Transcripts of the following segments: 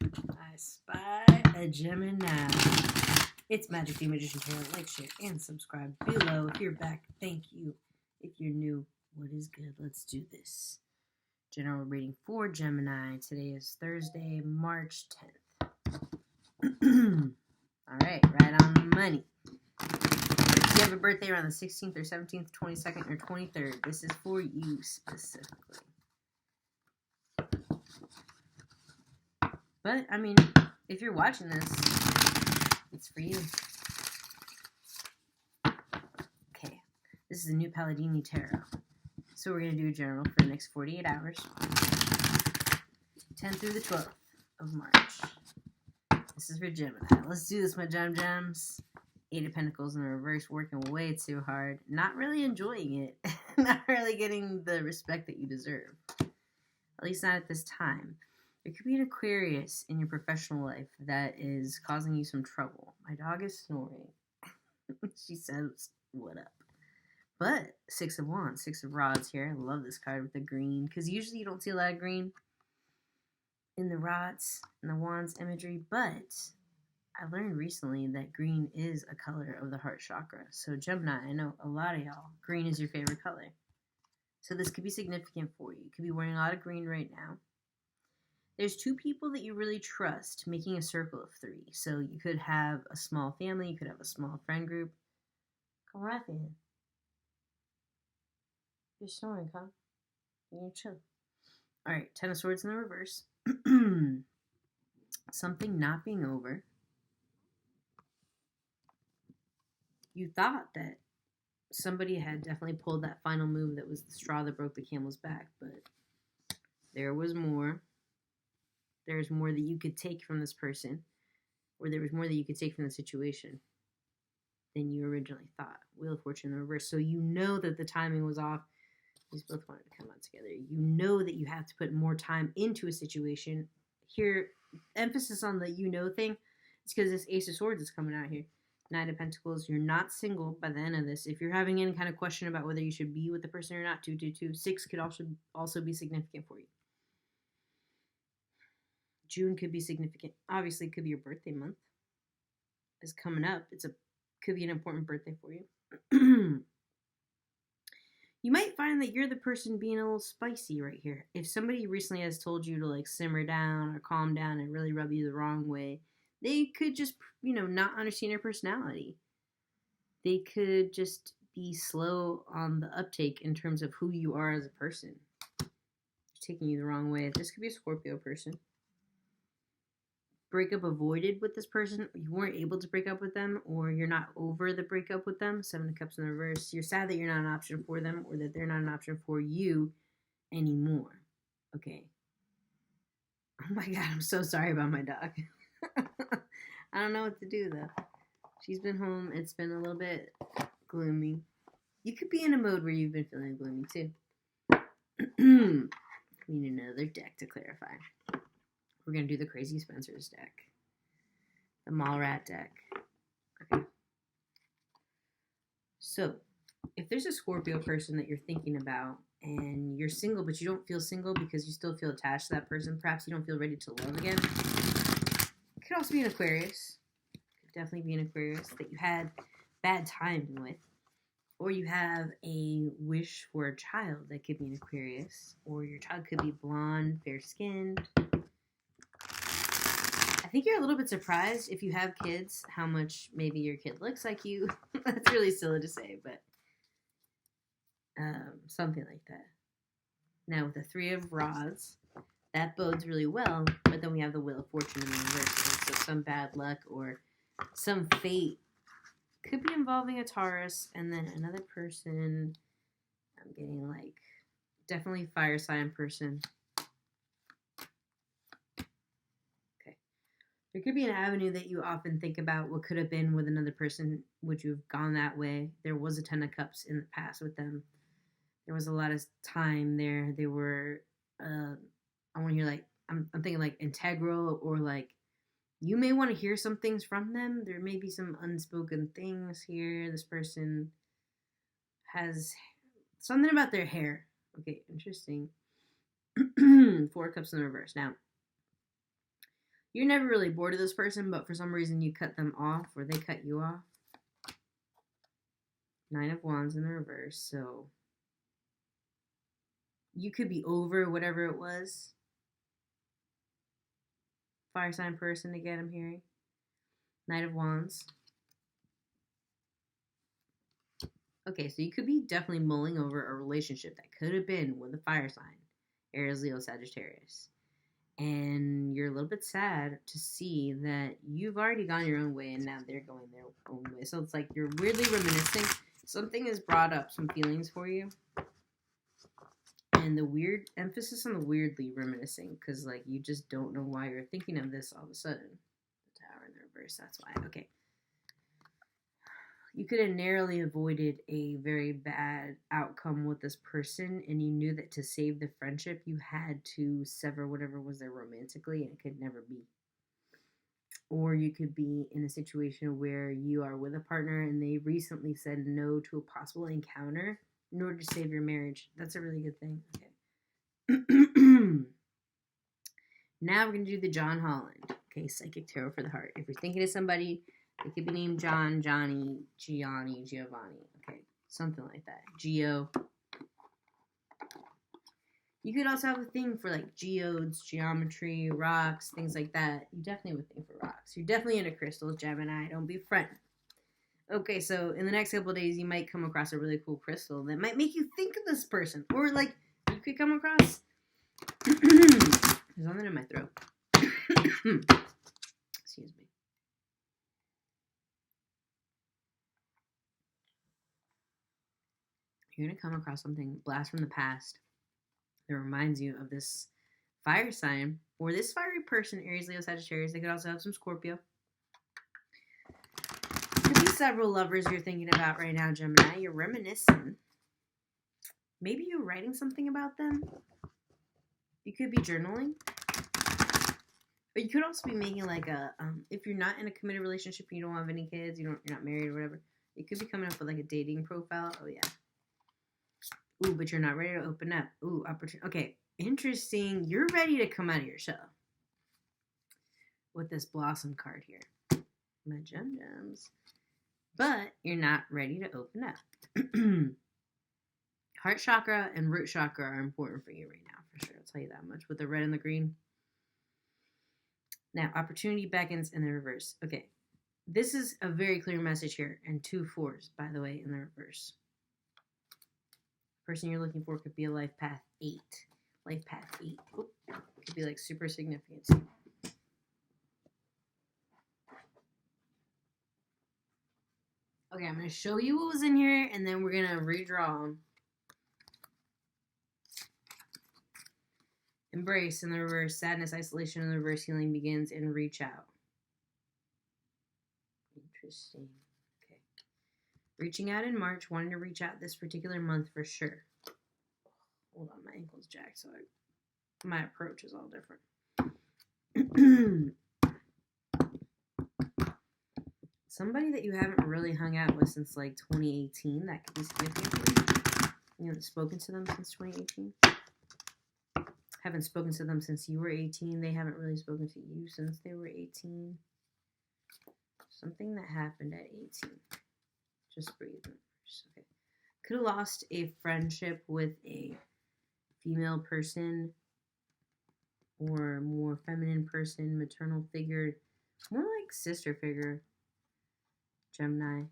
I spy a Gemini. It's Magic the Magician Tarot. Like, share, and subscribe below. If you're back, thank you. If you're new, what is good? Let's do this. General reading for Gemini. Today is Thursday, March 10th. Alright, right on the money. If you have a birthday around the 16th or 17th, 22nd, or 23rd, this is for you specifically. But, I mean, if you're watching this, it's for you. Okay, this is a new Palladini Tarot. So we're going to do a general for the next 48 hours. 10th through the 12th of March. This is for Gemini. Let's do this, my gems. 8 of Pentacles in the reverse, working way too hard. Not really enjoying it. Not really getting the respect that you deserve. At least not at this time. There could be an Aquarius in your professional life that is causing you some trouble. My dog is snoring. She says, what up? But 6 of Wands, 6 of Rods here. I love this card with the green. Because usually you don't see a lot of green in the Rods and the Wands imagery. But I learned recently that green is a color of the heart chakra. So Gemini, I know a lot of y'all, green is your favorite color. So this could be significant for you. You could be wearing a lot of green right now. There's 2 people that you really trust, making a circle of 3. So you could have a small family, you could have a small friend group. Come right in. You're snoring, huh? You're chill. Alright, 10 of Swords in the reverse. Something not being over. You thought that somebody had definitely pulled that final move that was the straw that broke the camel's back, but there was more. There's more that you could take from this person, or there was more that you could take from the situation than you originally thought. Wheel of Fortune in the reverse. So you know that the timing was off. These both wanted to come out together. You know that you have to put more time into a situation. Here, emphasis on the you know thing. It's because this Ace of Swords is coming out here. 9 of Pentacles. You're not single by the end of this. If you're having any kind of question about whether you should be with the person or not, 222. 6 could also be significant for you. June could be significant. Obviously, it could be your birthday month. It's coming up. Could be an important birthday for you. You might find that you're the person being a little spicy right here. If somebody recently has told you to like simmer down or calm down and really rub you the wrong way, they could just, not understand your personality. They could just be slow on the uptake in terms of who you are as a person. They're taking you the wrong way. This could be a Scorpio person. Breakup avoided with this person, you weren't able to break up with them, or you're not over the breakup with them. 7 of Cups in the reverse. You're sad that you're not an option for them, or that they're not an option for you anymore. Okay. Oh my God, I'm so sorry about my dog. I don't know what to do though. She's been home. It's been a little bit gloomy. You could be in a mode where you've been feeling gloomy too. We need another deck to clarify. We're going to do the Crazy Spencer's deck. The Mallrat deck. Okay. So, if there's a Scorpio person that you're thinking about and you're single, but you don't feel single because you still feel attached to that person, perhaps you don't feel ready to love again. It could also be an Aquarius. It could definitely be an Aquarius that you had bad timing with. Or you have a wish for a child that could be an Aquarius. Or your child could be blonde, fair-skinned. I think you're a little bit surprised if you have kids how much maybe your kid looks like you. That's really silly to say, but something like that. Now with the 3 of Rods, that bodes really well, but then we have the Wheel of Fortune in the reverse. So some bad luck or some fate could be involving a Taurus, and then another person. I'm getting like definitely fire sign person. There could be an avenue that you often think about what could have been with another person. Would you have gone that way? There was a 10 of Cups in the past with them. There was a lot of time there. They were, I want to hear like, I'm thinking like integral, or like you may want to hear some things from them. There may be some unspoken things here. This person has something about their hair. Okay, interesting. 4 of Cups in the reverse. Now, You're never really bored of this person, but for some reason you cut them off or they cut you off. Nine of Wands in the reverse, so you could be over whatever it was. Fire sign person again, I'm hearing. Knight of Wands. Okay, so you could be definitely mulling over a relationship that could have been with a fire sign. Aries, Leo, Sagittarius. And you're a little bit sad to see that you've already gone your own way and now they're going their own way. So it's like you're weirdly reminiscing. Something has brought up some feelings for you. And the weird emphasis on the weirdly reminiscing, because like you just don't know why you're thinking of this all of a sudden. The Tower in the reverse, that's why. Okay. You could have narrowly avoided a very bad outcome with this person, and you knew that to save the friendship, you had to sever whatever was there romantically, and it could never be. Or you could be in a situation where you are with a partner and they recently said no to a possible encounter in order to save your marriage. That's a really good thing. Okay. Now we're going to do the John Holland. Okay, Psychic Tarot for the Heart. If you're thinking of somebody, it could be named John, Johnny, Gianni, Giovanni. Okay, something like that. Geo. You could also have a thing for like geodes, geometry, rocks, things like that. You definitely have a thing for rocks. You're definitely into crystals, Gemini. Don't be frightened. Okay, so in the next couple of days, you might come across a really cool crystal that might make you think of this person. Or like, you could come across... There's something in my throat. Excuse me. You're going to come across something, blast from the past, that reminds you of this fire sign or this fiery person, Aries, Leo, Sagittarius. They could also have some Scorpio. Could be several lovers you're thinking about right now, Gemini. You're reminiscing. Maybe you're writing something about them. You could be journaling. But you could also be making like a, if you're not in a committed relationship, you don't have any kids, you're not married or whatever, you could be coming up with like a dating profile. Oh, yeah. Ooh, but you're not ready to open up. Ooh, opportunity. Okay, interesting. You're ready to come out of your shell with this Blossom card here. My gems. But you're not ready to open up. Heart chakra and root chakra are important for you right now, for sure. I'll tell you that much. With the red and the green. Now, opportunity beckons in the reverse. Okay, this is a very clear message here. And 2 4s, by the way, in the reverse. Person you're looking for could be a life path 8. Life path 8. Oop, could be like super significant. Okay, I'm going to show you what was in here, and then we're going to redraw them. Embrace in the reverse. Sadness, isolation in the reverse. Healing begins and reach out. Interesting. Okay. Reaching out in March. Wanting to reach out this particular month for sure. Hold on, my ankle's jacked, so my approach is all different. Somebody that you haven't really hung out with since like 2018, that could be significant for you. You haven't spoken to them since 2018. Haven't spoken to them since you were 18. They haven't really spoken to you since they were 18. Something that happened at 18. Just breathe. Okay. Could have lost a friendship with a female person or more feminine person, maternal figure, more like sister figure, Gemini.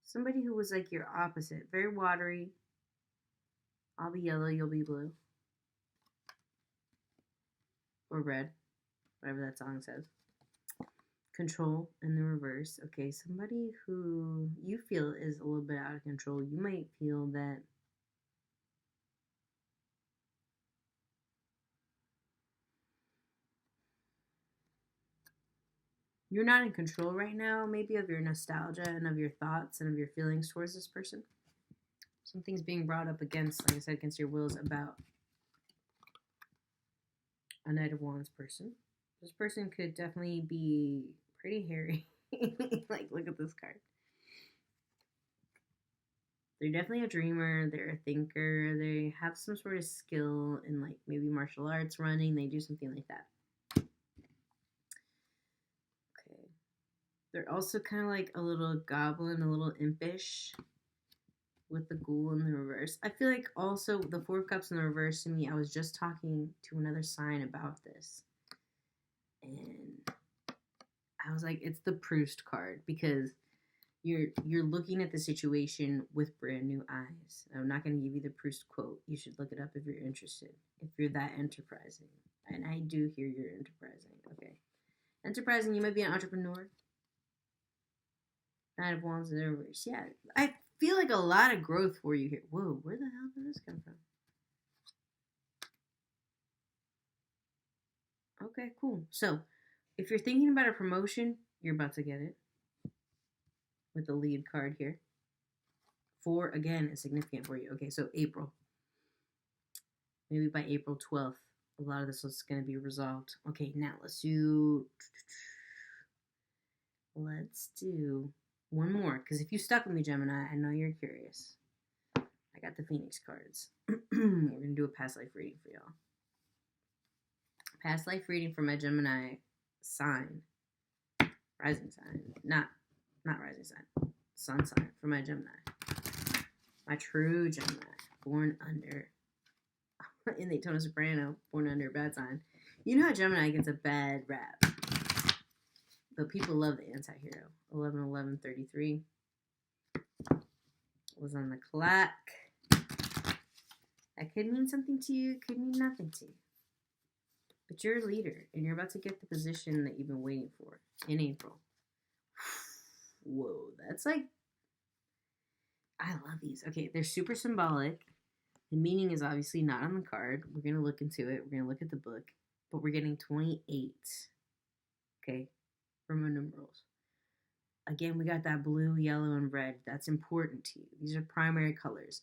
Somebody who was like your opposite, very watery. I'll be yellow, you'll be blue. Or red, whatever that song says. Control in the reverse. Okay, somebody who you feel is a little bit out of control. You might feel that you're not in control right now, maybe of your nostalgia and of your thoughts and of your feelings towards this person. Something's being brought up against, like I said, against your wills about a Knight of Wands person. This person could definitely be pretty hairy. Like, look at this card. They're definitely a dreamer. They're a thinker. They have some sort of skill in, like, maybe martial arts, running. They do something like that. They're also kind of like a little goblin, a little impish with the ghoul in the reverse. I feel like also the Four of Cups in the reverse to me, I was just talking to another sign about this. And I was like, it's the Proust card because you're looking at the situation with brand new eyes. I'm not going to give you the Proust quote. You should look it up if you're interested. If you're that enterprising. And I do hear you're enterprising. Okay. Enterprising, you might be an entrepreneur. Knight of Wands in the reverse. Yeah. I feel like a lot of growth for you here. Whoa, where the hell did this come from? Okay, cool. So, if you're thinking about a promotion, you're about to get it. With the lead card here. 4, again, is significant for you. Okay, so April. Maybe by April 12th, a lot of this is going to be resolved. Okay, now let's do one more. Because if you stuck with me, Gemini, I know you're curious. I got the Phoenix cards. We're going to do a past life reading for y'all. Past life reading for my Gemini sign. Rising sign. Not rising sign. Sun sign for my Gemini. My true Gemini. Born under. In Daytona Soprano. Born under a bad sign. You know how Gemini gets a bad rap. But people love the anti-hero. 11-11-33. Was on the clock. That could mean something to you. Could mean nothing to you. But you're a leader. And you're about to get the position that you've been waiting for. In April. Whoa. That's like... I love these. Okay, they're super symbolic. The meaning is obviously not on the card. We're going to look into it. We're going to look at the book. But we're getting 28. Okay? Roman numerals. Again, we got that blue, yellow, and red. That's important to you. These are primary colors.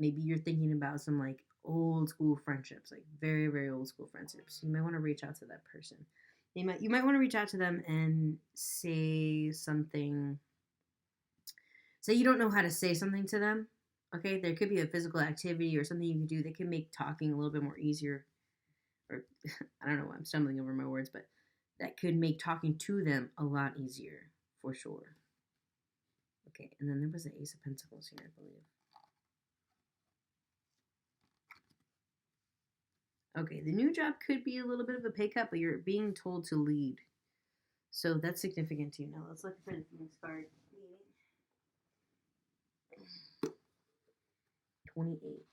Maybe you're thinking about some like old school friendships, like very, very old school friendships. You might want to reach out to that person. You might want to reach out to them and say something. Say you don't know how to say something to them. Okay, there could be a physical activity or something you can do that can make talking a little bit more easier. Or I don't know why I'm stumbling over my words, but that could make talking to them a lot easier, for sure. Okay, and then there was the Ace of Pentacles here, I believe. Okay, the new job could be a little bit of a pay cut, but you're being told to lead. So that's significant to you. Now let's look for the Phoenix card. 28.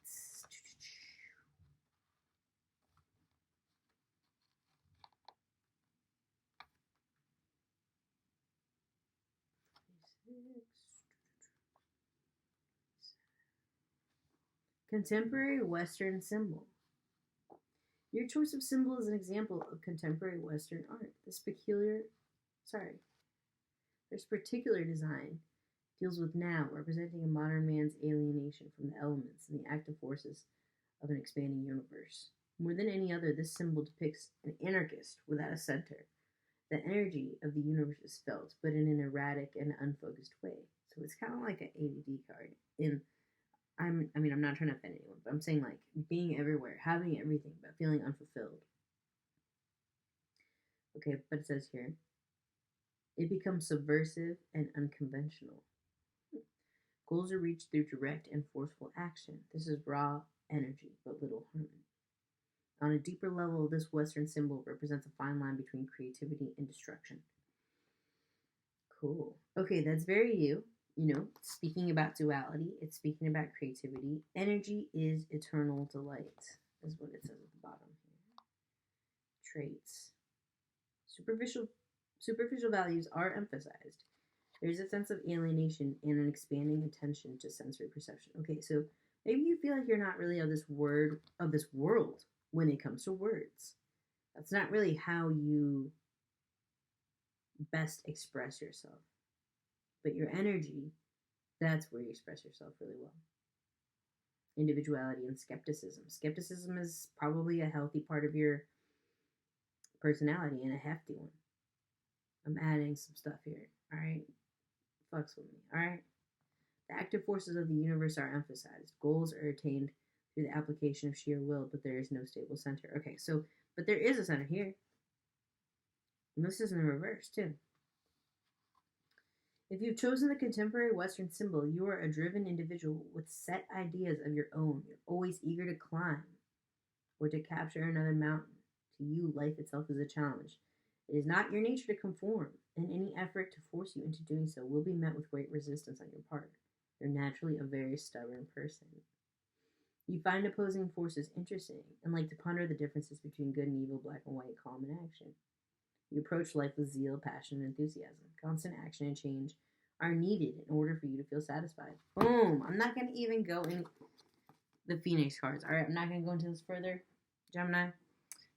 Contemporary Western symbol. Your choice of symbol is an example of contemporary Western art. This particular design deals with now, representing a modern man's alienation from the elements and the active forces of an expanding universe. More than any other, this symbol depicts an anarchist without a center. The energy of the universe is felt, but in an erratic and unfocused way. So it's kind of like an ADD card. I'm not trying to offend anyone, but I'm saying like being everywhere, having everything, but feeling unfulfilled. Okay, but it says here, it becomes subversive and unconventional. Goals are reached through direct and forceful action. This is raw energy, but little harmony. On a deeper level, this Western symbol represents a fine line between creativity and destruction. Cool. Okay, that's very you. You know, speaking about duality, it's speaking about creativity. Energy is eternal delight, is what it says at the bottom here. Traits. Superficial values are emphasized. There's a sense of alienation and an expanding attention to sensory perception. Okay, so maybe you feel like you're not really of this world when it comes to words. That's not really how you best express yourself. But your energy, that's where you express yourself really well. Individuality and skepticism. Skepticism is probably a healthy part of your personality and a hefty one. I'm adding some stuff here, all right? Fucks with me, all right? The active forces of the universe are emphasized. Goals are attained through the application of sheer will, but there is no stable center. Okay, so, but there is a center here. And this is in the reverse, too. If you've chosen the contemporary Western symbol, you are a driven individual with set ideas of your own. You're always eager to climb or to capture another mountain. To you, life itself is a challenge. It is not your nature to conform, and any effort to force you into doing so will be met with great resistance on your part. You're naturally a very stubborn person. You find opposing forces interesting and like to ponder the differences between good and evil, black and white, calm and action. You approach life with zeal, passion, and enthusiasm. Constant action and change are needed in order for you to feel satisfied. Boom! I'm not going to even go in the Phoenix cards. All right, I'm not going to go into this further, Gemini,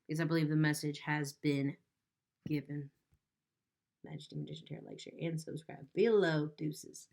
because I believe the message has been given. Majesty, Magician Tarot, like, share, and subscribe below. Deuces.